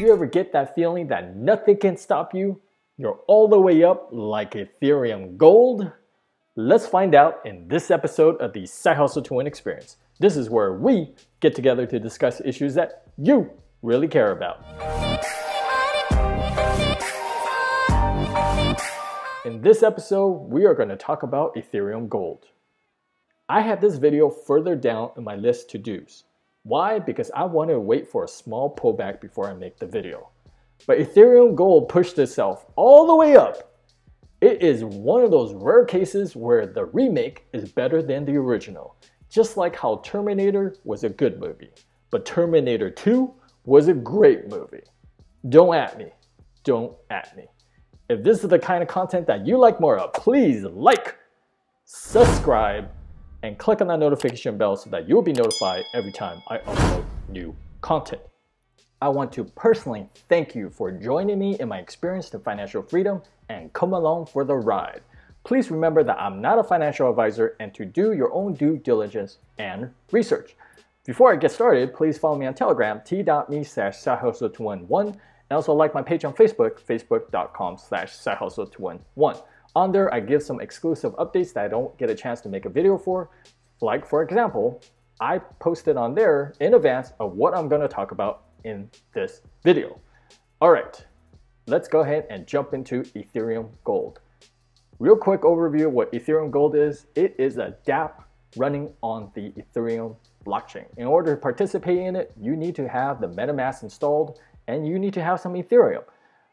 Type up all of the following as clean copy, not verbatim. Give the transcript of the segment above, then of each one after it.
you ever get that feeling that nothing can stop you? You're all the way up like Ethereum gold? Let's find out in this episode of the Side Hustle to Win experience. This is where we get together to discuss issues that you really care about. In this episode, we are going to talk about Ethereum gold. I have this video further down in my list to-dos. Why? Because I wanted to wait for a small pullback before I make the video. But Ethereum gold pushed itself all the way up. It is one of those rare cases where the remake is better than the original. Just like how Terminator was a good movie, but Terminator 2 was a great movie. Don't at me. Don't at me. If this is the kind of content that you like more of, please like, subscribe, and click on that notification bell so that you'll be notified every time I upload new content. I want to personally thank you for joining me in my experience to financial freedom and come along for the ride. Please remember that I'm not a financial advisor and to do your own due diligence and research. Before I get started, please follow me on Telegram, t.me/sidehustle211, and also like my page on Facebook, facebook.com/sidehustle211. On there, I give some exclusive updates that I don't get a chance to make a video for. Like, for example, I posted on there in advance of what I'm going to talk about in this video. All right, let's go ahead and jump into Ethereum gold. Real quick overview of what Ethereum gold is. It is a dApp running on the Ethereum blockchain. In order to participate in it, you need to have the MetaMask installed and you need to have some Ethereum.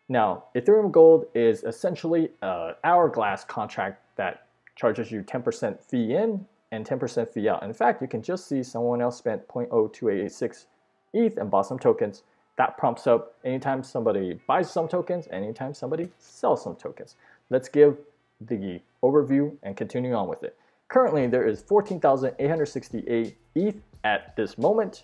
Now, Ethereum gold is essentially an Hourglass contract that charges you 10% fee in and 10% fee out. In fact, you can just see someone else spent 0.02886 ETH and bought some tokens. That prompts up anytime somebody buys some tokens, anytime somebody sells some tokens. Let's give the overview and continue on with it. Currently, there is 14,868 ETH at this moment.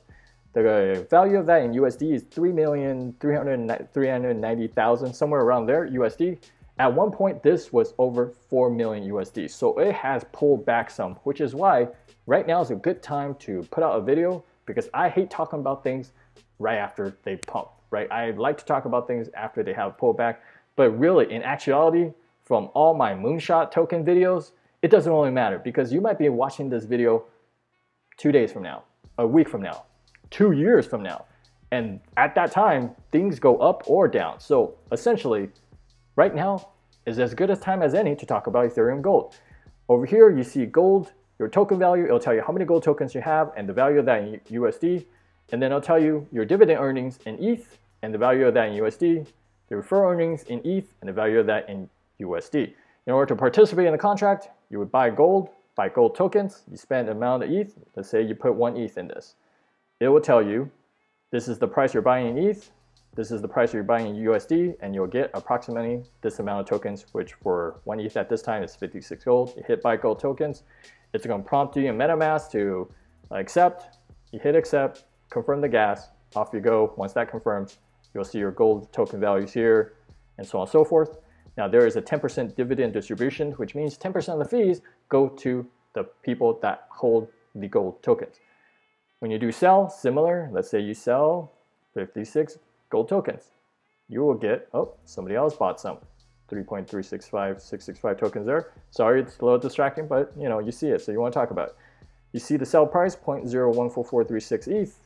The value of that in USD is 3,390,000, somewhere around there USD. At one point, this was over 4 million USD. So it has pulled back some, which is why right now is a good time to put out a video because I hate talking about things right after they pump, right? I like to talk about things after they have pulled back, but really in actuality, from all my moonshot token videos, it doesn't really matter because you might be watching this video 2 days from now, a week from now, 2 years from now. And at that time, things go up or down. So essentially, right now is as good a time as any to talk about Ethereum gold. Over here, you see gold, your token value. It'll tell you how many gold tokens you have and the value of that in USD. And then it'll tell you your dividend earnings in ETH and the value of that in USD, the referral earnings in ETH and the value of that in USD. In order to participate in the contract, you would buy gold tokens. You spend an amount of ETH. Let's say you put 1 ETH in this. It will tell you this is the price you're buying in ETH, this is the price you're buying in USD, and you'll get approximately this amount of tokens, which for 1 ETH at this time is 56 gold. You hit buy gold tokens. It's going to prompt you in MetaMask to accept. You hit accept, confirm the gas, off you go. Once that confirms, you'll see your gold token values here, and so on and so forth. Now there is a 10% dividend distribution, which means 10% of the fees go to the people that hold the gold tokens. When you do sell, similar, let's say you sell 56 gold tokens. You will get, oh, somebody else bought some. 3.365665 tokens there. Sorry, it's a little distracting, but you see it, so you want to talk about it. You see the sell price, 0.014436 ETH,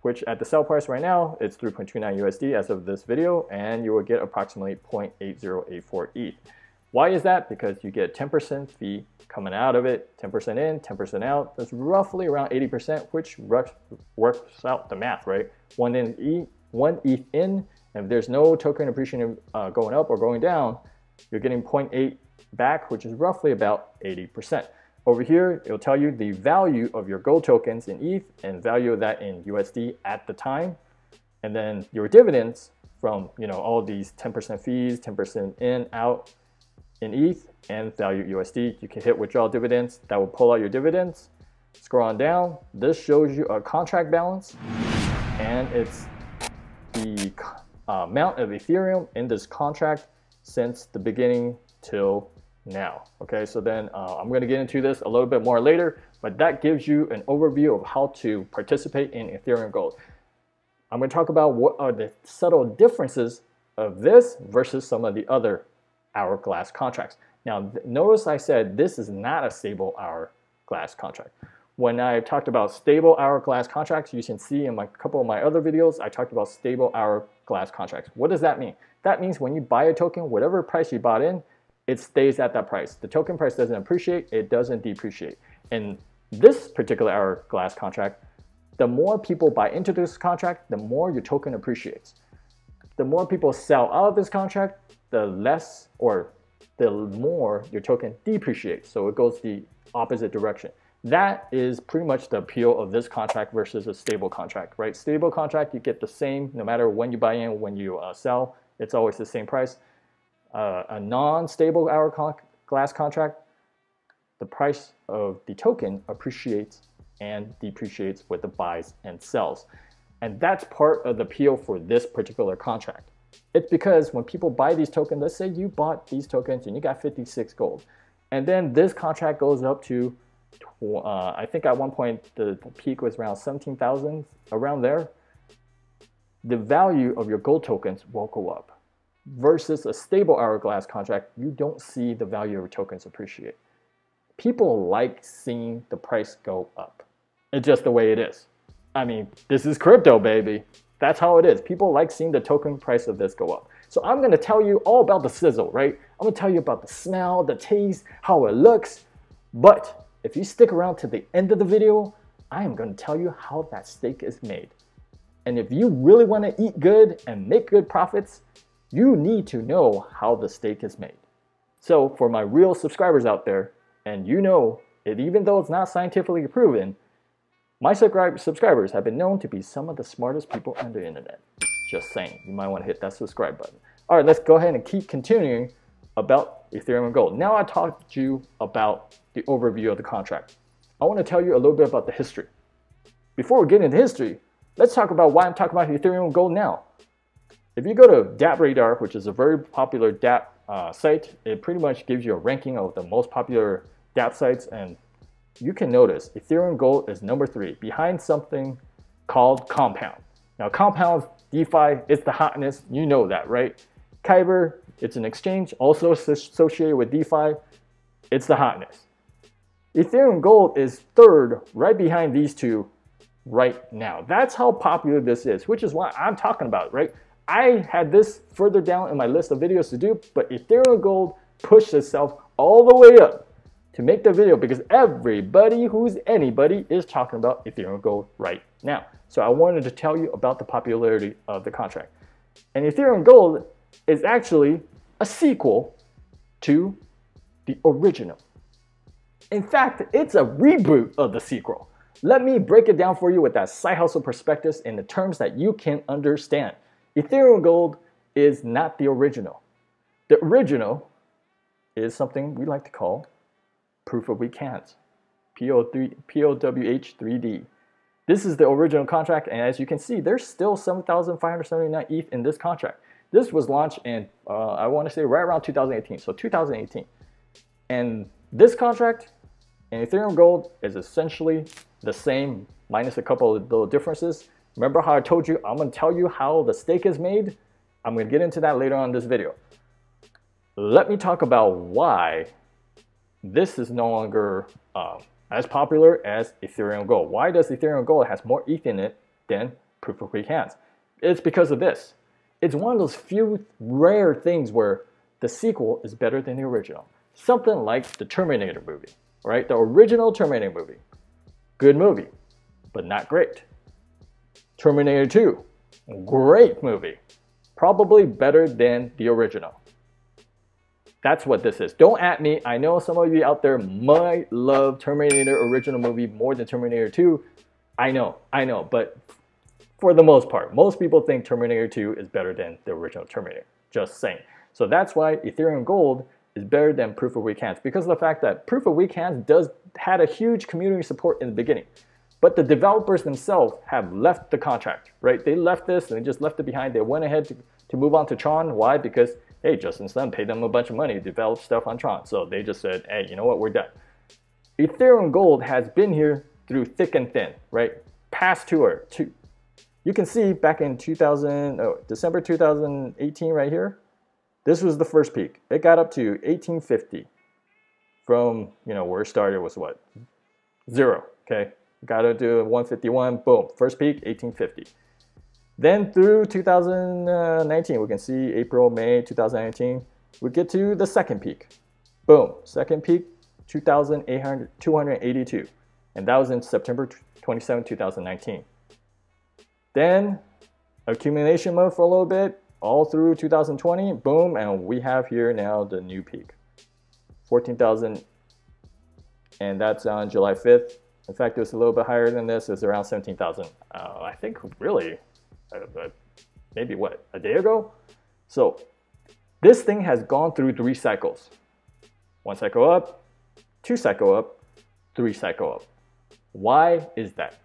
which at the sell price right now, it's 3.29 USD as of this video, and you will get approximately 0.8084 ETH. Why is that? Because you get 10% fee coming out of it, 10% in, 10% out. That's roughly around 80%, which works out the math, right? 1 ETH in, and if there's no token appreciation going up or going down, you're getting 0.8 back, which is roughly about 80%. Over here, it'll tell you the value of your gold tokens in ETH and value of that in USD at the time. And then your dividends from all these 10% fees, 10% in, out in ETH and value USD. You can hit withdraw dividends. That will pull out your dividends. Scroll on down. This shows you a contract balance and it's the amount of Ethereum in this contract since the beginning till now. Okay, so then I'm going to get into this a little bit more later, but that gives you an overview of how to participate in Ethereum Gold. I'm going to talk about what are the subtle differences of this versus some of the other Hourglass contracts. Now, notice I said this is not a stable Hourglass contract. When I talked about stable Hourglass contracts, you can see in a couple of my other videos, I talked about stable Hourglass contracts. What does that mean? That means when you buy a token, whatever price you bought in, it stays at that price. The token price doesn't appreciate, it doesn't depreciate. In this particular Hourglass contract, the more people buy into this contract, the more your token appreciates. The more people sell out of this contract, the less or the more your token depreciates. So it goes the opposite direction. That is pretty much the appeal of this contract versus a stable contract, right? Stable contract, you get the same no matter when you buy in, when you sell, it's always the same price. A non-stable Hourglass contract, the price of the token appreciates and depreciates with the buys and sells. And that's part of the appeal for this particular contract. It's because when people buy these tokens, let's say you bought these tokens and you got 56 gold. And then this contract goes up to, I think at one point the peak was around 17,000, around there. The value of your gold tokens will go up. Versus a stable Hourglass contract, you don't see the value of your tokens appreciate. People like seeing the price go up. It's just the way it is. I mean, this is crypto, baby. That's how it is. People like seeing the token price of this go up. So I'm going to tell you all about the sizzle, right? I'm going to tell you about the smell, the taste, how it looks. But if you stick around to the end of the video, I am going to tell you how that steak is made. And if you really want to eat good and make good profits, you need to know how the steak is made. So for my real subscribers out there, and you know it, even though it's not scientifically proven, my subscribers have been known to be some of the smartest people on the internet. Just saying, you might want to hit that subscribe button. All right, let's go ahead and keep continuing about Ethereum and gold. Now I talked to you about the overview of the contract. I want to tell you a little bit about the history. Before we get into history, let's talk about why I'm talking about Ethereum and gold now. If you go to DApp Radar, which is a very popular DApp site, it pretty much gives you a ranking of the most popular DApp sites, and you can notice Ethereum Gold is number 3 behind something called Compound. Now Compound, DeFi, it's the hotness, you know that, right? Kyber, it's an exchange also associated with DeFi, it's the hotness. Ethereum Gold is 3rd right behind these two right now. That's how popular this is, which is why I'm talking about it, right? I had this further down in my list of videos to do, but Ethereum Gold pushed itself all the way up to make the video because everybody who's anybody is talking about Ethereum Gold right now. So I wanted to tell you about the popularity of the contract. And Ethereum Gold is actually a sequel to the original. In fact, it's a reboot of the sequel. Let me break it down for you with that SideHustle prospectus in the terms that you can understand. Ethereum Gold is not the original. The original is something we like to call proof of we can't, POWH3D. This is the original contract, and as you can see, there's still 7,579 ETH in this contract. This was launched in, I want to say right around 2018, so 2018. And this contract and Ethereum Gold is essentially the same, minus a couple of little differences. Remember how I told you I'm going to tell you how the stake is made? I'm going to get into that later on in this video. Let me talk about why this is no longer as popular as Ethereum Gold. Why does Ethereum Gold has more ETH in it than proof of stake has? It's because of this. It's one of those few rare things where the sequel is better than the original. Something like the Terminator movie, right? The original Terminator movie. Good movie, but not great. Terminator 2, great movie. Probably better than the original. That's what this is. Don't at me. I know some of you out there might love Terminator original movie more than Terminator 2. I know, but for the most part, most people think Terminator 2 is better than the original Terminator. Just saying. So that's why Ethereum Gold is better than Proof of Weak Hands, because of the fact that Proof of Weak Hands had a huge community support in the beginning. But the developers themselves have left the contract, right? They left this and they just left it behind. They went ahead to move on to Tron. Why? Because, hey, Justin Sun paid them a bunch of money to develop stuff on Tron. So they just said, hey, you know what? We're done. Ethereum Gold has been here through thick and thin, right? Past tour. you can see back in December 2018 right here, this was the first peak. It got up to 1850 from, where it started was what? 0, okay? Got up to 151, boom, first peak, 1850. Then through 2019, we can see April, May 2019, we get to the second peak. Boom, second peak, 282. And that was in September 27, 2019. Then accumulation mode for a little bit, all through 2020, boom, and we have here now the new peak, 14,000, and that's on July 5th. In fact, it was a little bit higher than this. It was around 17,000. I think really, maybe what, a day ago? So this thing has gone through 3 cycles. 1 cycle up, 2 cycle up, 3 cycle up. Why is that?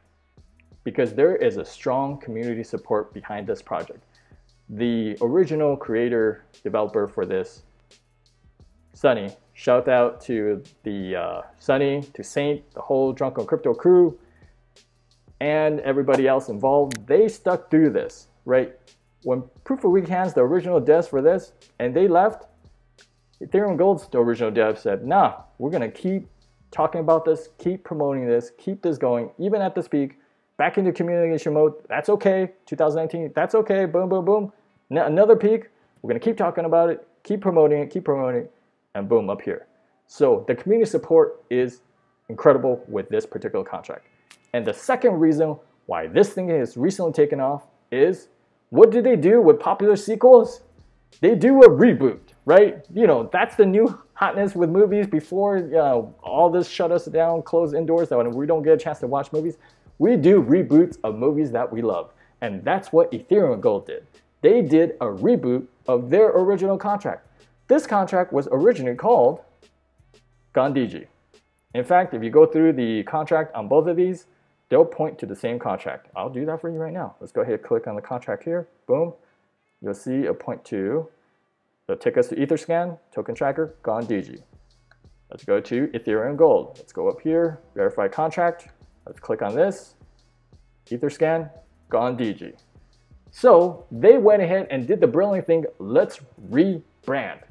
Because there is a strong community support behind this project. The original creator, developer for this, Sunny, shout out to the Sunny, to Saint, the whole Drunk on Crypto crew, and everybody else involved. They stuck through this, right? When Proof of Weak Hands, the original devs for this, and they left, Ethereum Gold's the original dev said, nah, we're gonna keep talking about this, keep promoting this, keep this going, even at this peak, back into communication mode, that's okay, 2019, that's okay, boom, boom, boom. Now another peak, we're gonna keep talking about it, keep promoting it, and boom, up here. So the community support is incredible with this particular contract. And the second reason why this thing has recently taken off is, what do they do with popular sequels? They do a reboot, right? That's the new hotness with movies. Before all this shut us down, closed indoors, that when we don't get a chance to watch movies, we do reboots of movies that we love. And that's what Ethereum Gold did. They did a reboot of their original contract. This contract was originally called Gandhiji. In fact, if you go through the contract on both of these, they'll point to the same contract. I'll do that for you right now. Let's go ahead and click on the contract here. Boom. You'll see a point to, it'll take us to Etherscan, token tracker, Gandhiji. Let's go to Ethereum Gold. Let's go up here, verify contract. Let's click on this, Etherscan, Gandhiji. So they went ahead and did the brilliant thing. Let's rebrand,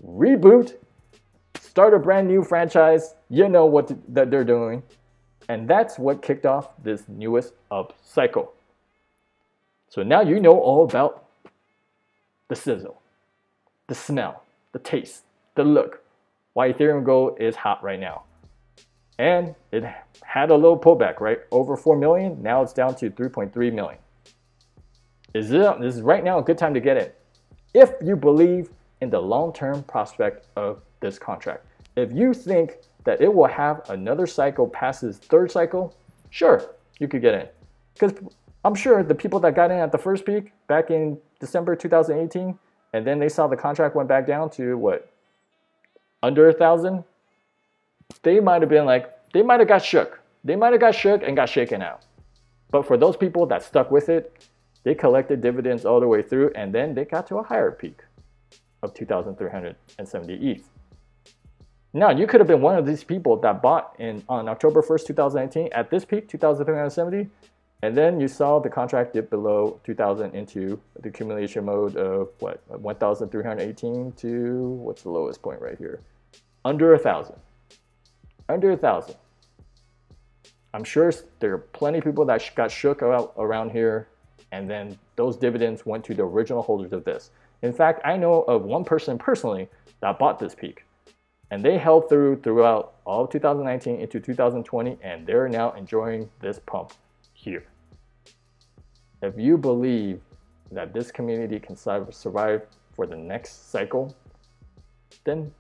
reboot, start a brand new franchise. You know what that they're doing. And that's what kicked off this newest up cycle. So now you know all about the sizzle, the smell, the taste, the look, why Ethereum Gold is hot right now. And it had a little pullback, right? Over 4 million, now it's down to 3.3 million. This is right now a good time to get in. If you believe in the long-term prospect of this contract. If you think that it will have another cycle past its third cycle, sure, you could get in. Because I'm sure the people that got in at the first peak back in December 2018, and then they saw the contract went back down to what? Under 1,000? They might have been like, they might have got shook. They might have got shook and got shaken out. But for those people that stuck with it, they collected dividends all the way through, and then they got to a higher peak of 2,370 ETH. Now, you could have been one of these people that bought on October 1st, 2019 at this peak, 2,370, and then you saw the contract dip below 2,000 into the accumulation mode of what, 1,318 to, what's the lowest point right here? Under 1,000. Under 1,000. I'm sure there are plenty of people that got shook out around here, and then those dividends went to the original holders of this. In fact, I know of one person personally that bought this peak, and they held throughout all of 2019 into 2020, and they're now enjoying this pump here. If you believe that this community can survive for the next cycle, then,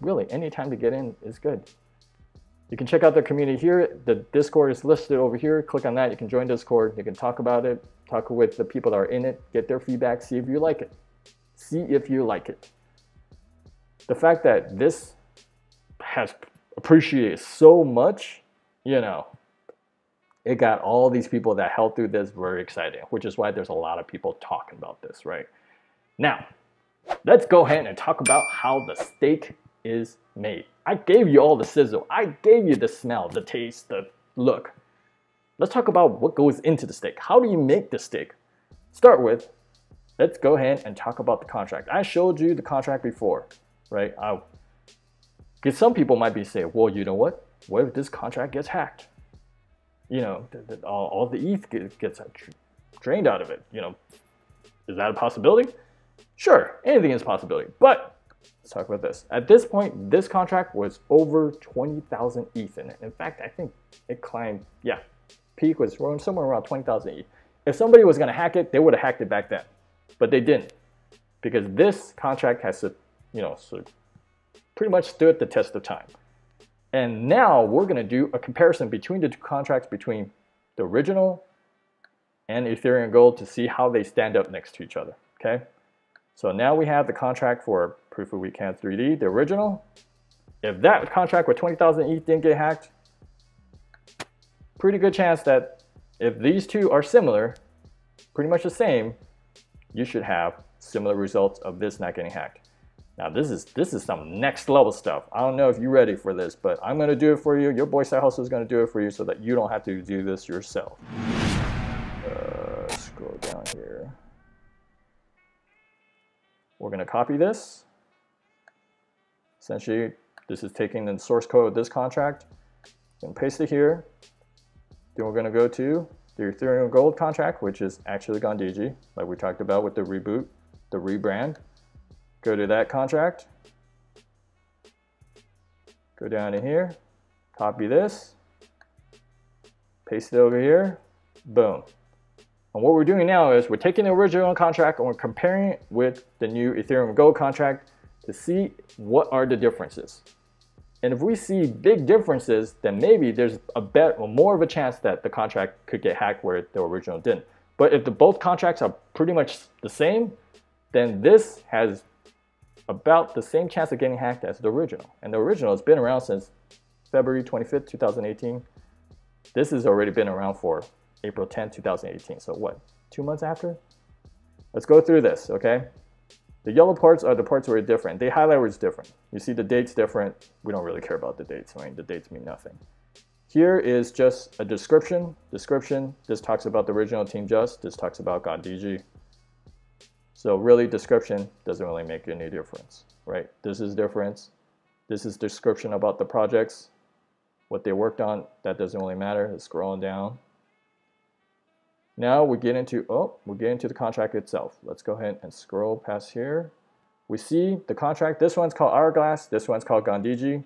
really any time to get in is good. You can check out the community here. The Discord is listed over here. Click on that. You can join Discord. You can talk about it, talk with the people that are in it, get their feedback, see if you like it. See if you like it. The fact that this has appreciated so much, it got all these people that held through this very excited, which is why there's a lot of people talking about this, right? Now, let's go ahead and talk about how the steak is made. I gave you all the sizzle. I gave you the smell, the taste, the look. let's talk about what goes into the stake. How do you make the stake? Start with, let's go ahead and talk about the contract. I showed you the contract before, right? Because some people might be saying, well, you know what? What if this contract gets hacked? You know, all the ETH gets drained out of it. You know, is that a possibility? Sure, anything is a possibility. But let's talk about this. At this point, this contract was over 20,000 ETH in it. In fact, I think it climbed, yeah, peak was somewhere around 20,000 ETH. If somebody was going to hack it, they would have hacked it back then. But they didn't. Because this contract has, you know, so pretty much stood the test of time. And now we're going to do a comparison between the two contracts between the original and Ethereum Gold to see how they stand up next to each other. Okay. So now we have the contract for Proof of Weak Hands 3D, the original. If that contract with 20,000 ETH didn't get hacked, pretty good chance that if these two are similar, pretty much the same, you should have similar results of this not getting hacked. Now this is some next level stuff. I don't know if you're ready for this, but I'm gonna do it for you. Your boy SideHustle is gonna do it for you so that you don't have to do this yourself. Scroll down here. We're gonna copy this. Essentially, this is taking the source code of this contract and paste it here. Then we're gonna go to the Ethereum Gold contract, which is actually GandhiJi, like we talked about with the reboot, the rebrand. Go to that contract, go down in here, copy this, paste it over here, boom. And what we're doing now is we're taking the original contract and we're comparing it with the new Ethereum Gold contract to see what are the differences. And if we see big differences, then maybe there's a bet or more of a chance that the contract could get hacked where the original didn't. But if both contracts are pretty much the same, then this has about the same chance of getting hacked as the original. And the original has been around since February 25th, 2018. This has already been around for April 10th, 2018. So what, 2 months after? Let's go through this, okay? The yellow parts are the parts where it's different. They highlight where it's different. You see the dates different. We don't really care about the dates. I mean, the dates mean nothing. Here is just a description. Description, this talks about the original Team Just. This talks about GandhiJi. So really, description doesn't really make any difference, right? This is difference. This is description about the projects, what they worked on. That doesn't really matter. It's scrolling down. Now we get into the contract itself. Let's go ahead and scroll past here. We see the contract. This one's called Hourglass. This one's called GandhiJi.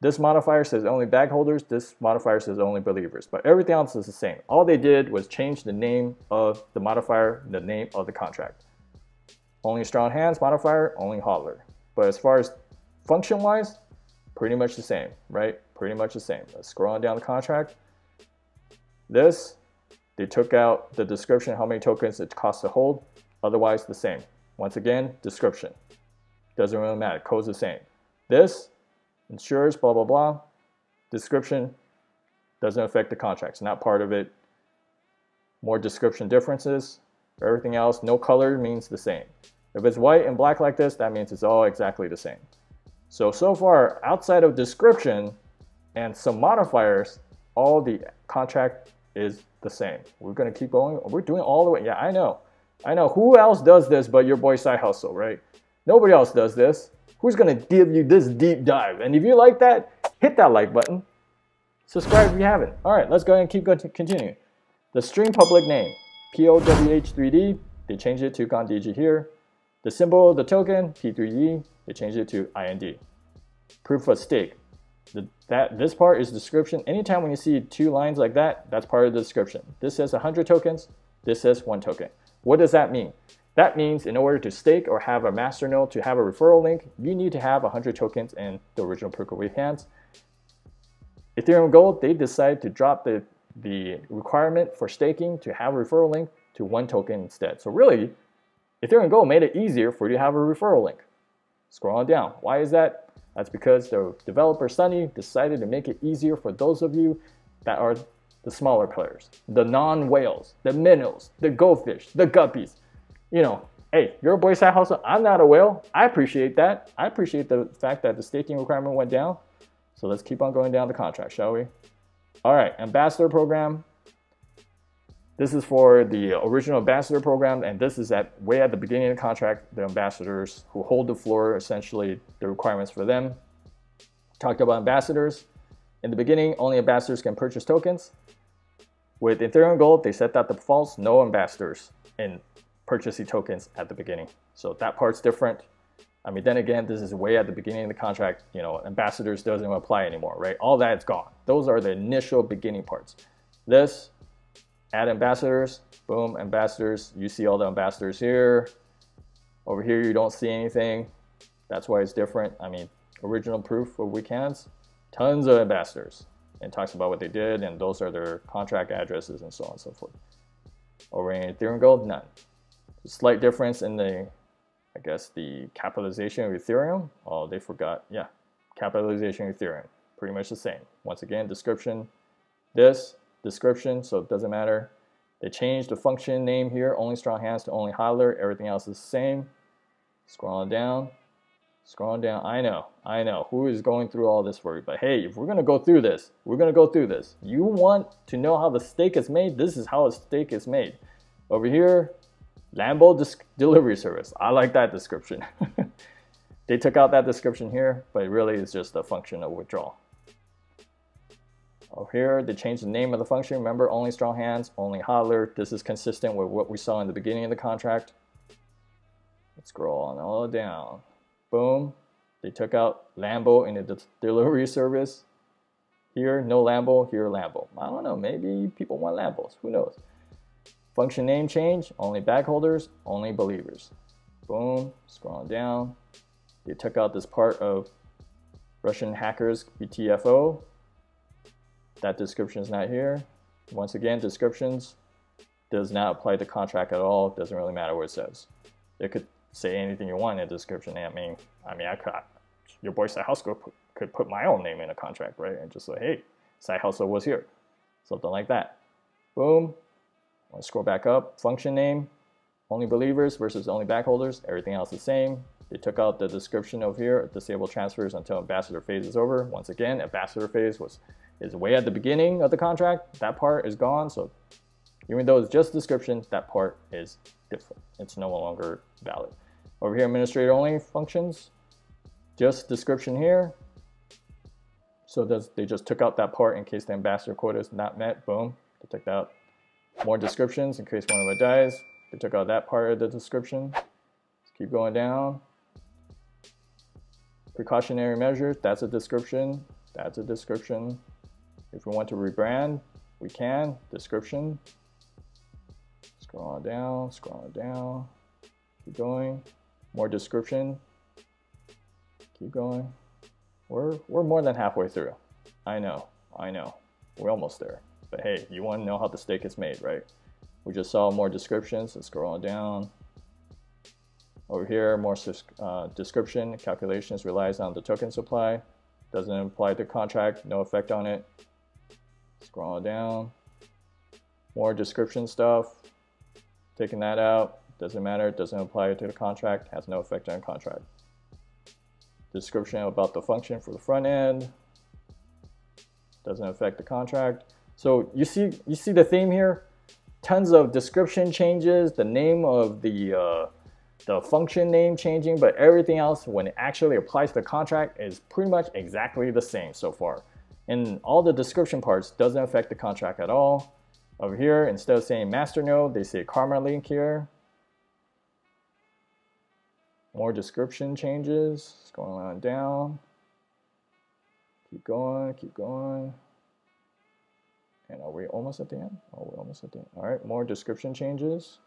This modifier says only bag holders. This modifier says only believers. But everything else is the same. All they did was change the name of the modifier, the name of the contract. Only strong hands modifier, only hodler. But as far as function-wise, pretty much the same, right? Pretty much the same. Let's scroll on down the contract. This, they took out the description, how many tokens it costs to hold. Otherwise, the same. Once again, description. Doesn't really matter. Code's the same. This ensures blah, blah, blah. Description doesn't affect the contracts. Not part of it. More description differences. Everything else, no color means the same. If it's white and black like this, that means it's all exactly the same. So far, outside of description and some modifiers, all the contract is the same. We're gonna keep going. We're doing all the way. Yeah, I know. Who else does this but your boy SideHustle, right? Nobody else does this. Who's gonna give you this deep dive? And if you like that, hit that like button. Subscribe if you haven't. All right, let's go ahead and keep continuing. The stream public name, POWH3D, they changed it to GandhiJi here. The symbol of the token, P3D, they changed it to IND. Proof of stake. This part is description. Anytime when you see two lines like that, that's part of the description. This says 100 tokens, this says 1 token. What does that mean? That means in order to stake or have a master node to have a referral link, you need to have 100 tokens in the original Proof of Weak Hands. Ethereum Gold, they decided to drop the requirement for staking to have a referral link to 1 token instead. So really, Ethereum Gold made it easier for you to have a referral link. Scroll on down. Why is that? That's because the developer Sunny decided to make it easier for those of you that are the smaller players, the non-whales, the minnows, the goldfish, the guppies. You know, hey, your boy SideHustle, I'm not a whale. I appreciate that. I appreciate the fact that the staking requirement went down. So let's keep on going down the contract, shall we? All right, ambassador program. This is for the original ambassador program, and this is way at the beginning of the contract. The ambassadors who hold the floor, essentially the requirements for them. Talked about ambassadors. In the beginning, only ambassadors can purchase tokens. With Ethereum Gold, they set that the defaults, no ambassadors in purchasing tokens at the beginning. So that part's different. I mean, then again, this is way at the beginning of the contract. You know, ambassadors doesn't apply anymore, right? All that's gone. Those are the initial beginning parts. This, add ambassadors, boom, ambassadors. You see all the ambassadors here. Over here, you don't see anything. That's why it's different. I mean, original proof of weekends, tons of ambassadors. And talks about what they did, and those are their contract addresses and so on and so forth. Over in Ethereum Gold, none. A slight difference in the, I guess, the capitalization of Ethereum. Oh, they forgot. Yeah, capitalization of Ethereum. Pretty much the same. Once again, description. This, description, so it doesn't matter. They changed the function name here, only strong hands to only hodler. Everything else is the same. Scrolling down. Scrolling down. I know. Who is going through all this for you? But hey, if we're going to go through this, we're going to go through this. You want to know how the stake is made? This is how a stake is made. Over here, Lambo delivery service. I like that description. They took out that description here, but really it's just a function of withdrawal. Over here, they changed the name of the function. Remember, only strong hands, only hodler. This is consistent with what we saw in the beginning of the contract. Let's scroll on all down. Boom. They took out Lambo in the delivery service. Here, no Lambo. Here, Lambo. I don't know. Maybe people want Lambos. Who knows? Function name change. Only bag holders. Only believers. Boom. Scrolling down. They took out this part of Russian hackers BTFO. That description is not here. Once again, descriptions does not apply to contract at all. Doesn't really matter what it says. It could say anything you want in a description. I mean, I could, your boy SideHustle could put my own name in a contract, right? And just say, hey, SideHustle was here. Something like that. Boom. Let's scroll back up. Function name, only believers versus only backholders. Everything else the same. They took out the description over here, disable transfers until ambassador phase is over. Once again, ambassador phase is way at the beginning of the contract. That part is gone. So even though it's just description, that part is different. It's no longer valid. Over here, administrator only functions, just description here. So they just took out that part in case the ambassador quota is not met. Boom, they took out more descriptions in case one of it dies. They took out that part of the description. Let's keep going down. Precautionary measures, that's a description. That's a description. If we want to rebrand, we can. Description. Scrolling down. Keep going. More description. Keep going. We're more than halfway through. I know. We're almost there. But hey, you want to know how the stake is made, right? We just saw more descriptions. Let's scroll down. Over here, more description. Calculations relies on the token supply. Doesn't apply to contract. No effect on it. Scroll down. More description stuff. Taking that out. Doesn't matter. Doesn't apply to the contract. Has no effect on the contract. Description about the function for the front end. Doesn't affect the contract. So you see the theme here. Tons of description changes. The name of the function name changing, but everything else when it actually applies to the contract is pretty much exactly the same so far. And all the description parts doesn't affect the contract at all. Over here, instead of saying master node, they say karma link here. More description changes. It's going on down. Keep going. And are we almost at the end? Oh, we're almost at the end. All right, more description changes.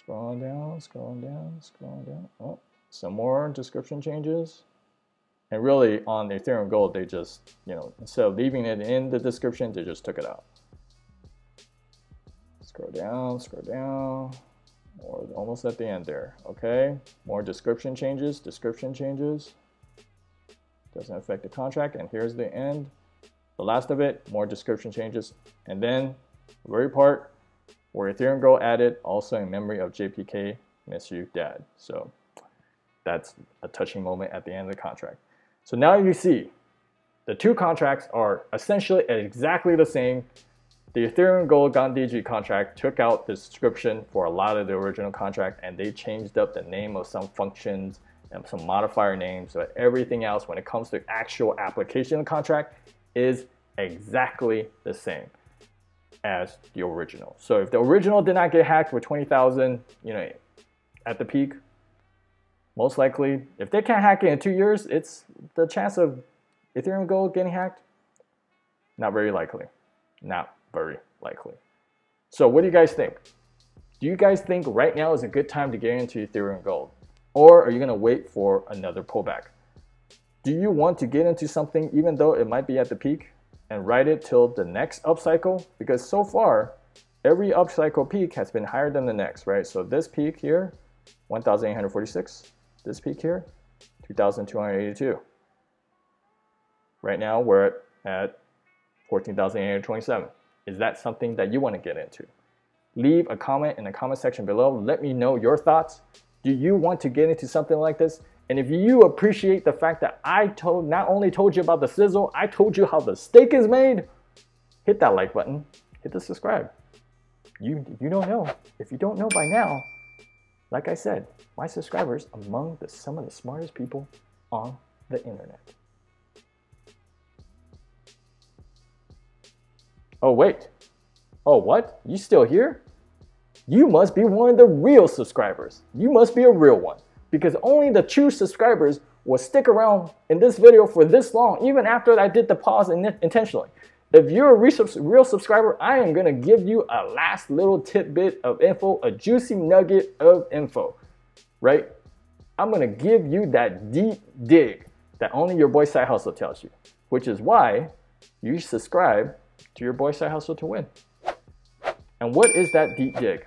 Scrolling down. Oh, some more description changes. And really on the Ethereum Gold, they just, instead of leaving it in the description, they just took it out. Scroll down. We're almost at the end there. Okay, more description changes. Doesn't affect the contract. And here's the end. The last of it, more description changes. And then the very part where Ethereum Gold added also in memory of JPK, miss you, dad. So that's a touching moment at the end of the contract. So now you see the two contracts are essentially exactly the same. The Ethereum Gold GandhiG contract took out the description for a lot of the original contract, and they changed up the name of some functions and some modifier names, but everything else when it comes to actual application of the contract is exactly the same as the original. So if the original did not get hacked for 20,000, at the peak, most likely, if they can't hack it in 2 years, it's the chance of Ethereum Gold getting hacked, not very likely. Not very likely. So what do you guys think? Do you guys think right now is a good time to get into Ethereum Gold? Or are you gonna wait for another pullback? Do you want to get into something even though it might be at the peak and ride it till the next upcycle? Because so far, every upcycle peak has been higher than the next, right? So this peak here, 1,846. This peak here, 2,282. Right now we're at 14,827. Is that something that you want to get into? Leave a comment in the comment section below. Let me know your thoughts. Do you want to get into something like this? And if you appreciate the fact that I not only told you about the sizzle, I told you how the steak is made, hit that like button, hit the subscribe. You don't know. If you don't know by now, like I said, my subscribers among some of the smartest people on the internet. Oh wait, oh what? You still here? You must be one of the real subscribers. You must be a real one, because only the true subscribers will stick around in this video for this long, even after I did the pause intentionally. If you're a real subscriber, I am gonna give you a last little tidbit of info, a juicy nugget of info, right? I'm gonna give you that deep dig that only your boy SideHustle tells you, which is why you subscribe to your boy SideHustle to win. And what is that deep dig?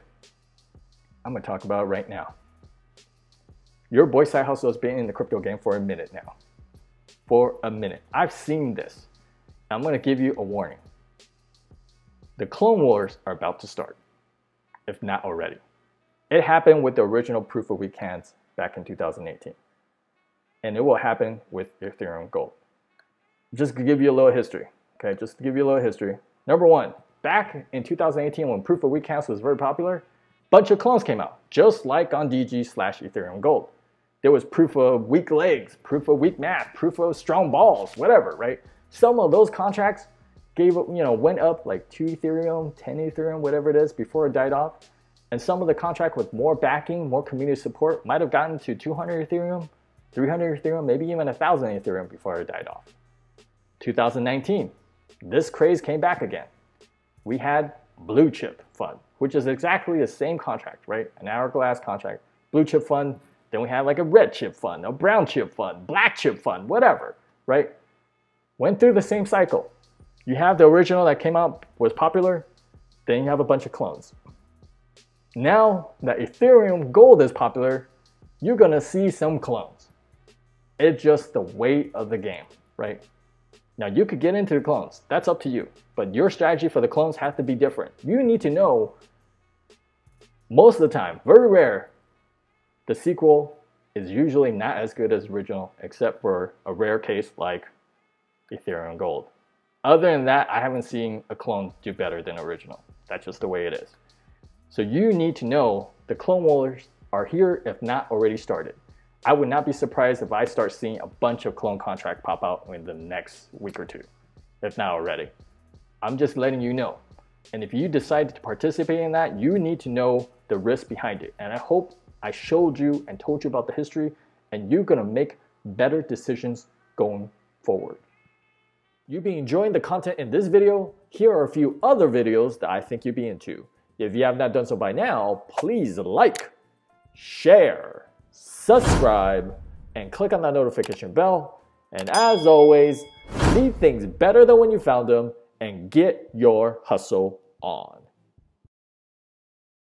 I'm gonna talk about it right now. Your boy SideHustle has been in the crypto game for a minute now. For a minute. I've seen this. I'm gonna give you a warning. The clone wars are about to start, if not already. It happened with the original proof of weak hands back in 2018. And it will happen with Ethereum Gold. Just to give you a little history, okay? Just to give you a little history. Number one, back in 2018 when proof of weak hands was very popular, a bunch of clones came out, just like on DG/Ethereum Gold. There was proof of weak legs, proof of weak math, proof of strong balls, whatever, right? Some of those contracts went up like 2 Ethereum, 10 Ethereum, whatever it is, before it died off. And some of the contract with more backing, more community support might have gotten to 200 Ethereum, 300 Ethereum, maybe even 1,000 Ethereum before it died off. 2019, this craze came back again. We had Blue Chip Fund, which is exactly the same contract, right? An Hourglass contract, Blue Chip Fund. Then we had like a Red Chip Fund, a Brown Chip Fund, Black Chip Fund, whatever, right? Went through the same cycle. You have the original that came out, was popular, then you have a bunch of clones. Now that Ethereum Gold is popular, you're gonna see some clones. It's just the way of the game, right? Now you could get into the clones, that's up to you, but your strategy for the clones has to be different. You need to know, most of the time, very rare, the sequel is usually not as good as the original, except for a rare case like Ethereum Gold. Other than that, I haven't seen a clone do better than original. That's just the way it is. So you need to know the clone wars are here, if not already started. I would not be surprised if I start seeing a bunch of clone contracts pop out in the next week or two, if not already. I'm just letting you know. And if you decide to participate in that, you need to know the risk behind it. And I hope I showed you and told you about the history, and you're gonna make better decisions going forward. You've been enjoying the content in this video. Here are a few other videos that I think you'd be into. If you have not done so by now, please like, share, subscribe, and click on that notification bell. And as always, leave things better than when you found them and get your hustle on.